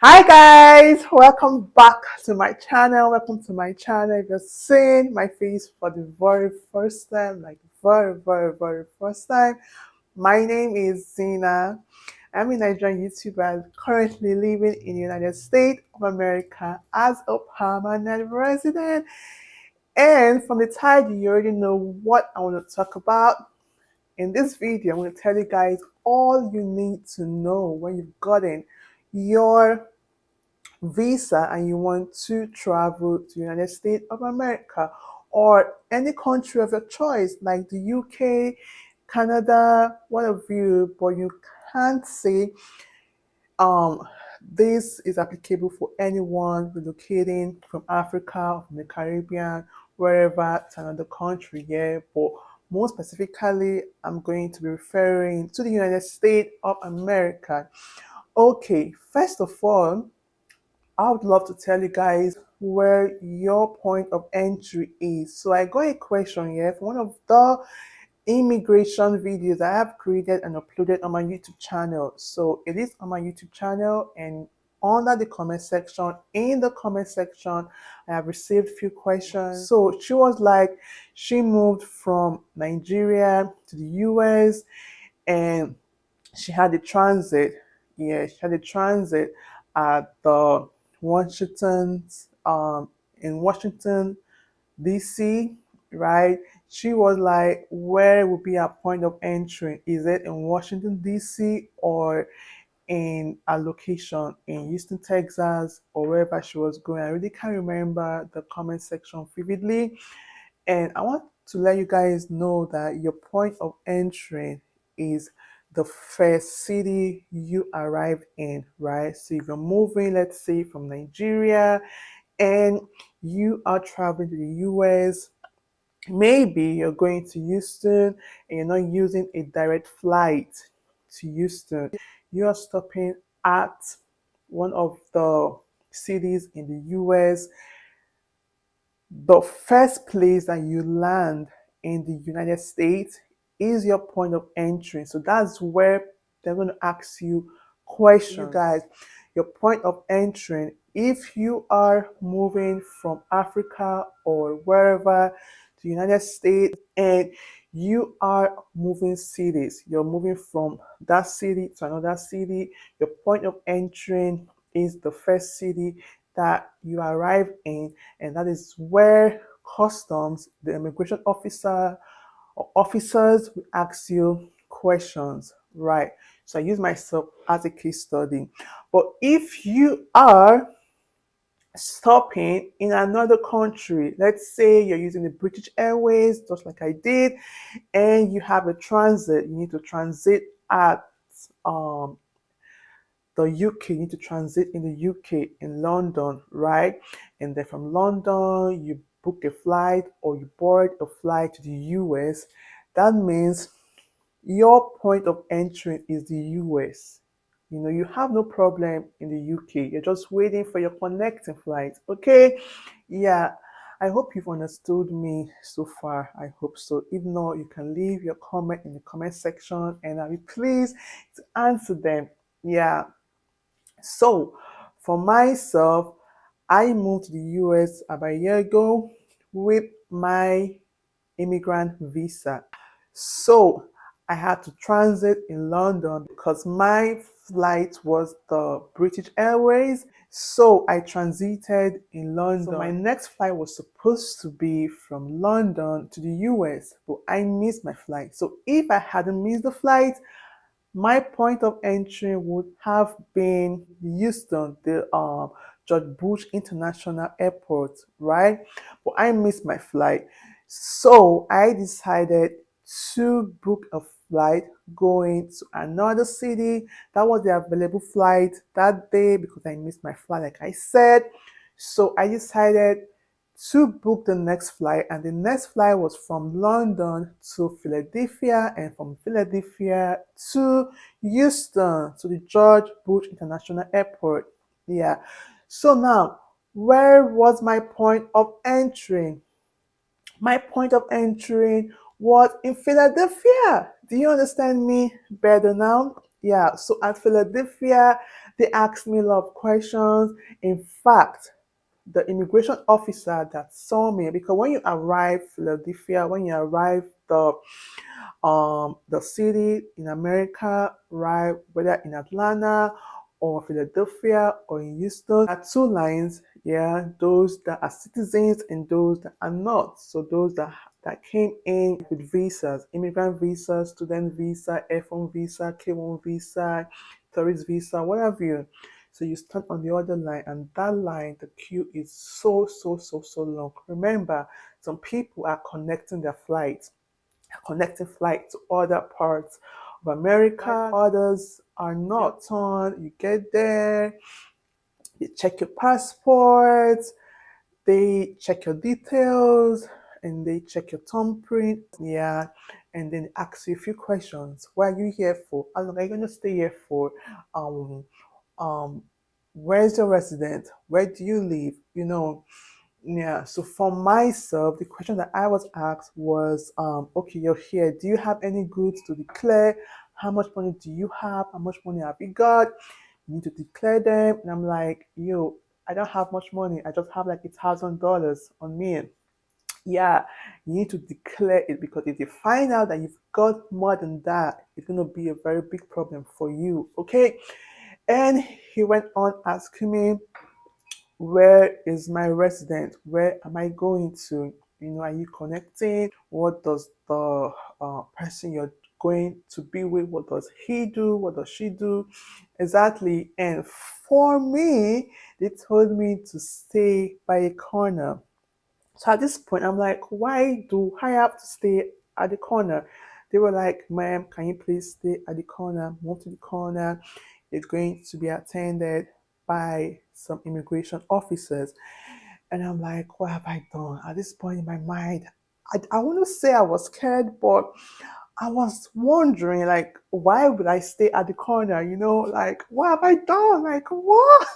Hi guys, welcome back to my channel. Welcome to my channel. If you're seeing my face for the very first time, like very first time, my name is Zina. I'm a Nigerian YouTuber currently living in the United States of America as a permanent resident. And from the title, you already know what I want to talk about. In this video, I'm going to tell you guys all you need to know when you've gotten your visa and you want to travel to the United States of America or any country of your choice, like the UK, Canada, what have you, but you can't say um this is applicable for anyone relocating from Africa, from the Caribbean, wherever to another country, yeah. But more specifically, I'm going to be referring to the United States of America. Okay, first of all, I would love to tell you guys where your point of entry is. So I got a question here from one of the immigration videos I have created and uploaded on my YouTube channel. So it is on my YouTube channel, and under the comment section, in the comment section, I have received a few questions. So she was like, she moved from Nigeria to the US and she had a transit. Yeah, she had a transit at the Washington, in Washington, DC, right? She was like, where would be a point of entry? Is it in Washington, DC, or in a location in Houston, Texas, or wherever she was going? I really can't remember the comment section vividly. And I want to let you guys know that your point of entry is the first city you arrived in, right? So if you're moving, let's say from Nigeria, and you are traveling to the US, maybe you're going to Houston and you're not using a direct flight to Houston. You are stopping at one of the cities in the US. The first place that you land in the United States is your point of entry. So that's where they're going to ask you questions. You guys, your point of entry, if you are moving from Africa or wherever to the United States and you are moving cities, you're moving from that city to another city, your point of entry is the first city that you arrive in, and that is where customs, the immigration officer or officers will ask you questions, right? So I use myself as a case study. But if you are stopping in another country, let's say you're using the British Airways, just like I did, and you have a transit, you need to transit at um, the UK, you need to transit in the UK, in London, right? And then from London, you book a flight or you board a flight to the US. That means your point of entry is the US. You know, you have no problem in the UK. You're just waiting for your connecting flight. Okay? Yeah. I hope you've understood me so far. I hope so. If not, you can leave your comment in the comment section and I'll be pleased to answer them. Yeah. So, for myself, I moved to the US about a year ago with my immigrant visa. So, I had to transit in London because my flight was the British Airways. So, I transited in London. So, my next flight was supposed to be from London to the US, but I missed my flight. So, if I hadn't missed the flight, my point of entry would have been Houston, the George Bush International Airport, right? But I missed my flight. So I decided to book a flight going to another city. That was the available flight that day because I missed my flight, like I said. So I decided to book the next flight, and the next flight was from London to Philadelphia, and from Philadelphia to Houston, to the George Bush International Airport. Yeah. So now, where was my point of entry? My point of entry was in Philadelphia. Do you understand me better now? Yeah, so at Philadelphia, they asked me a lot of questions. In fact, the immigration officer that saw me, because when you arrive Philadelphia, when you arrive the city in America, right, whether in Atlanta or Philadelphia or in Houston, there are two lines, yeah, those that are citizens and those that are not. So those that came in with visas, immigrant visa, student visa, F1 visa, K1 visa, tourist visa, whatever you. So you stand on the other line, and that line, the queue is so long. Remember, some people are connecting flights to other parts of America. Others are not. On you get there, they check your passport, they check your details, and they check your thumbprint. Yeah, and then ask you a few questions. What are you here for? How long are you gonna stay here for? Um, um, where's your resident? Where do you live? Yeah, so for myself, the question that I was asked was, okay, you're here. Do you have any goods to declare? How much money do you have? How much money have you got? You need to declare them. And I'm like, yo, I don't have much money. I just have like $1,000 on me. Yeah, you need to declare it, because if you find out that you've got more than that, it's gonna be a very big problem for you. Okay. And he went on asking me, where is my resident? Where am I going to? Are you connecting? What does the person you're going to be with, what does he do? What does she do? Exactly. And for me, they told me to stay by a corner. So at this point, I'm like, why do I have to stay at the corner? They were like, ma'am, can you please stay at the corner? Move to the corner. It's going to be attended by some immigration officers. And I'm like, what have I done? At this point in my mind, I want to say I was scared, but I was wondering, like, why would I stay at the corner? Like, what have I done? Like, what?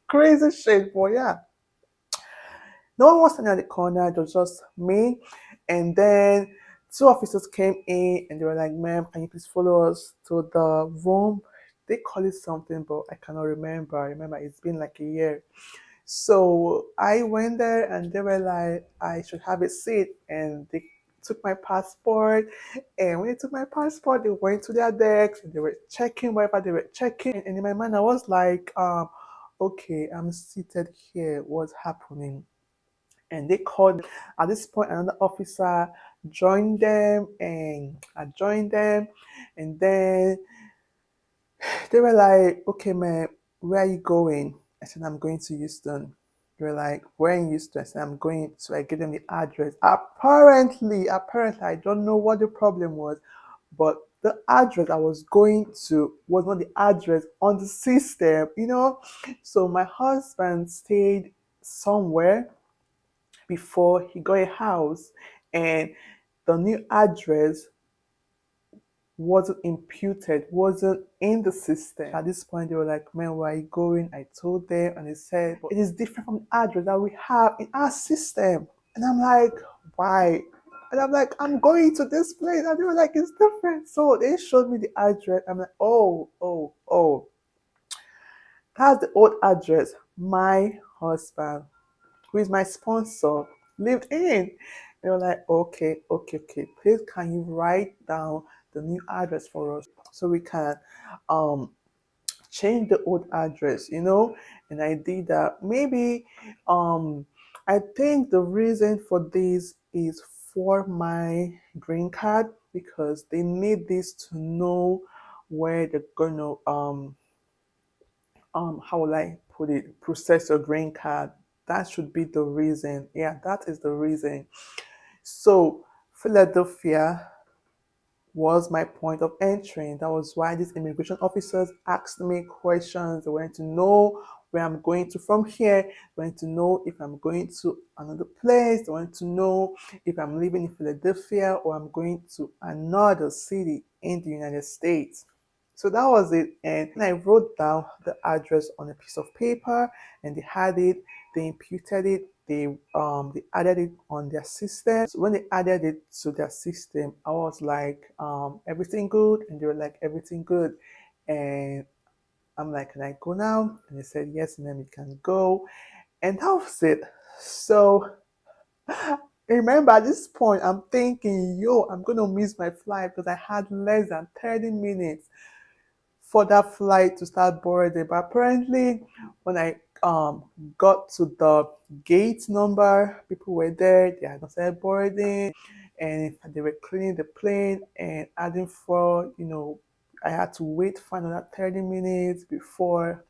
Crazy shit, but yeah. No one was standing at the corner, it was just me. And then two officers came in and they were like, ma'am, can you please follow us to the room? They call it something, but I cannot remember. I remember it's been like a year. So I went there and they were like, I should have a seat. And they took my passport. And when they took my passport, they went to their decks and they were checking whatever they were checking. And in my mind, I was like, okay, I'm seated here. What's happening? And they called. At this point, another officer joined them, and I joined them. And then they were like, okay, man, where are you going? I said, I'm going to Houston. They were like, where in Houston? I said, I'm going to. I gave them the address. Apparently, I don't know what the problem was, but the address I was going to was not the address on the system. So my husband stayed somewhere before he got a house, and the new address wasn't imputed, wasn't in the system. At this point, they were like, man, where are you going? I told them, and they said, but it is different from the address that we have in our system. And I'm like, why? And I'm like, I'm going to this place. And they were like, it's different. So they showed me the address. I'm like, oh, that's the old address my husband, who is my sponsor, lived in. They were like, okay. Please, can you write down the new address for us so we can um change the old address? And I did that. Maybe I think the reason for this is for my green card, because they need this to know where they're gonna how will I put it, process your green card. That should be the reason. Yeah, that is the reason. So Philadelphia was my point of entry. That was why these immigration officers asked me questions. They wanted to know where I'm going to from here. They wanted to know if I'm going to another place. They wanted to know if I'm living in Philadelphia or I'm going to another city in the United States. So that was it. And I wrote down the address on a piece of paper, and they had it, they imputed it they added it on their system. So when they added it to their system, I was like, everything good? And they were like, everything good. And I'm like, can I go now? And they said yes, and then we can go. And that was it. So remember at this point, I'm thinking, yo, I'm gonna miss my flight because I had less than 30 minutes for that flight to start boarding. But apparently, when I got to the gate number, people were there. They had not started boarding, and they were cleaning the plane and adding for. I had to wait for another 30 minutes before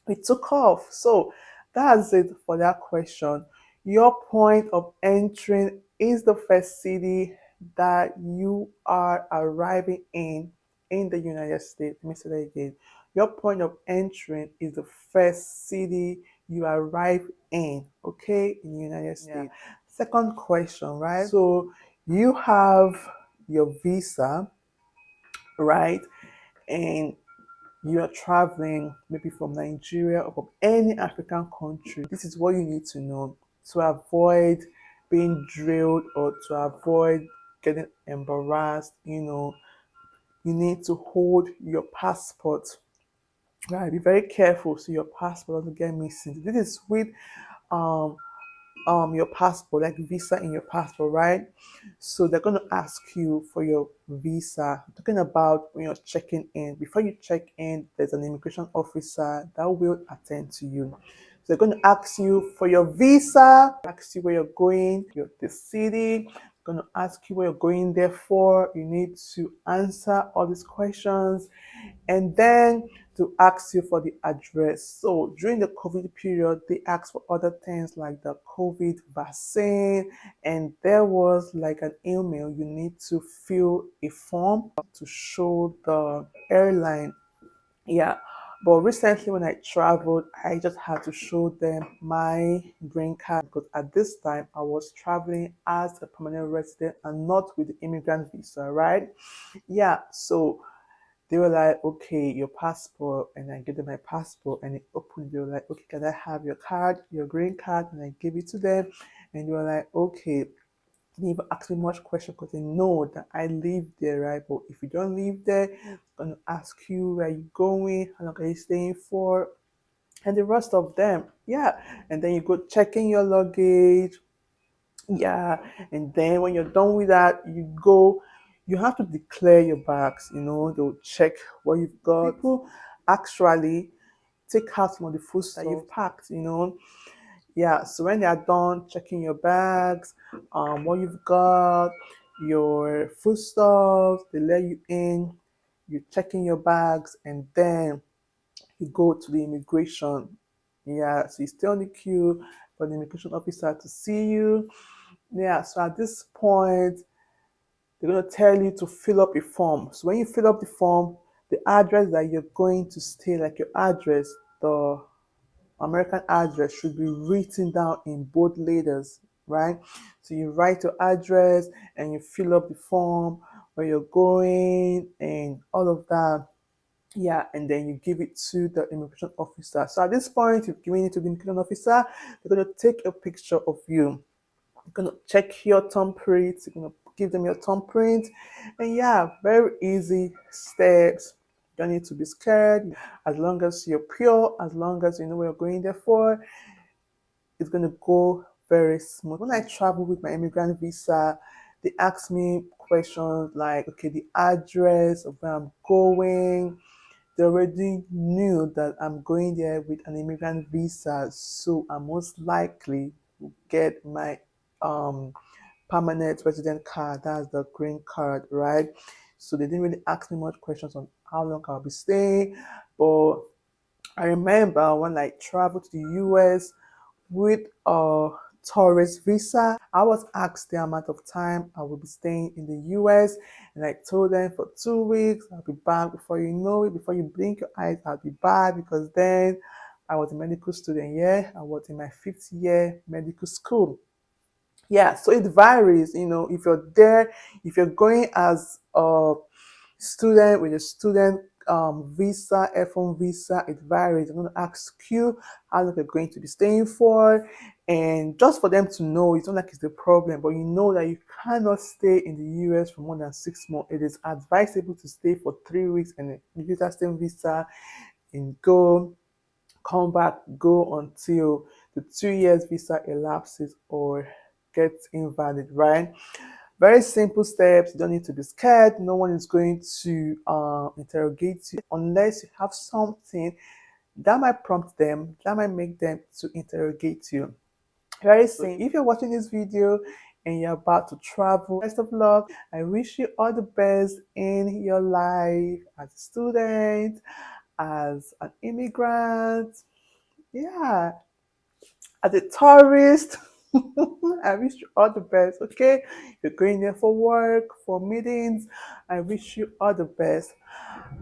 we took off. So that's it for that question. Your point of entering is the first city that you are arriving in the United States. Let me say that again. Your point of entering is the first city you arrive in, okay, in the United States. Yeah. Second question, right? So you have your visa, right? And you are traveling maybe from Nigeria or from any African country. This is what you need to know to avoid being drilled or to avoid getting embarrassed. You need to hold your passport. Right, be very careful so your passport doesn't get missing. This is with um your passport, like visa in your passport, right? So they're gonna ask you for your visa. I'm talking about when you're checking in. Before you check in, there's an immigration officer that will attend to you. So they're gonna ask you for your visa, ask you where you're going, the city, gonna ask you what you're going there for. You need to answer all these questions and then to ask you for the address. So during the COVID period, they asked for other things like the COVID vaccine, and there was like an email. You need to fill a form to show the airline. Yeah. But recently, when I traveled, I just had to show them my green card because at this time I was traveling as a permanent resident and not with the immigrant visa, right? Yeah. So they were like, okay, your passport, and I gave them my passport, and they opened. They were like, okay, can I have your card, your green card, and I gave it to them, and they were like, okay. They didn't even ask me much question because they know that I live there, right? But if you don't live there, it's gonna ask you where you going, how long are you staying for, and the rest of them, yeah. And then you go check in your luggage, yeah, and then when you're done with that, you have to declare your bags, they'll check what you've got. People actually take out some of the food that you've packed, Yeah, so when they are done checking your bags, what you've got, your foodstuffs, they let you in, you check in your bags, and then you go to the immigration. Yeah, so you stay on the queue for the immigration officer to see you. Yeah, so at this point, they're going to tell you to fill up a form. So when you fill up the form, the address that you're going to stay, like your address, the American address should be written down in bold letters, right? So you write your address and you fill up the form where you're going and all of that. Yeah, and then you give it to the immigration officer. So at this point, you've given it to the immigration officer. They're going to take a picture of you. You're gonna check your thumbprint. You're gonna give them your thumbprint, and yeah, very easy steps. You don't need to be scared. As long as you're pure, as long as you know what you're going there for, it's gonna go very smooth. When I travel with my immigrant visa, they ask me questions like, okay, the address of where I'm going. They already knew that I'm going there with an immigrant visa, so I most likely will get my um permanent resident card. That's the green card, right? So they didn't really ask me much questions on how long I'll be staying. But I remember when I traveled to the US with a tourist visa, I was asked the amount of time I will be staying in the US, and I told them for 2 weeks. I'll be back before you know it. Before you blink your eyes, I'll be back because then I was a medical student. Yeah, I was in my 5th year medical school. Yeah, so it varies, if you're there, if you're going as a student with a student visa, F1 visa, it varies. I'm going to ask you how long you're going to be staying for, and just for them to know, it's not like it's the problem, but you know that you cannot stay in the US for more than 6 months. It is advisable to stay for 3 weeks and use that same visa and go, come back, go until the 2 years visa elapses or gets invalid, right? Very simple steps. You don't need to be scared. No one is going to interrogate you unless you have something that might prompt them, that might make them to interrogate you. Very simple. If you're watching this video and you're about to travel, best of luck. I wish you all the best in your life as a student, as an immigrant, yeah, as a tourist. I wish you all the best, okay? You're going there for work, for meetings. I wish you all the best.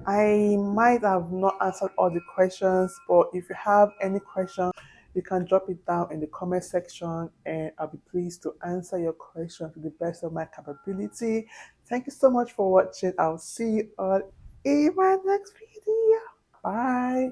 I might have not answered all the questions, but if you have any questions, you can drop it down in the comment section and I'll be pleased to answer your question to the best of my capability. Thank you so much for watching. I'll see you all in my next video. Bye.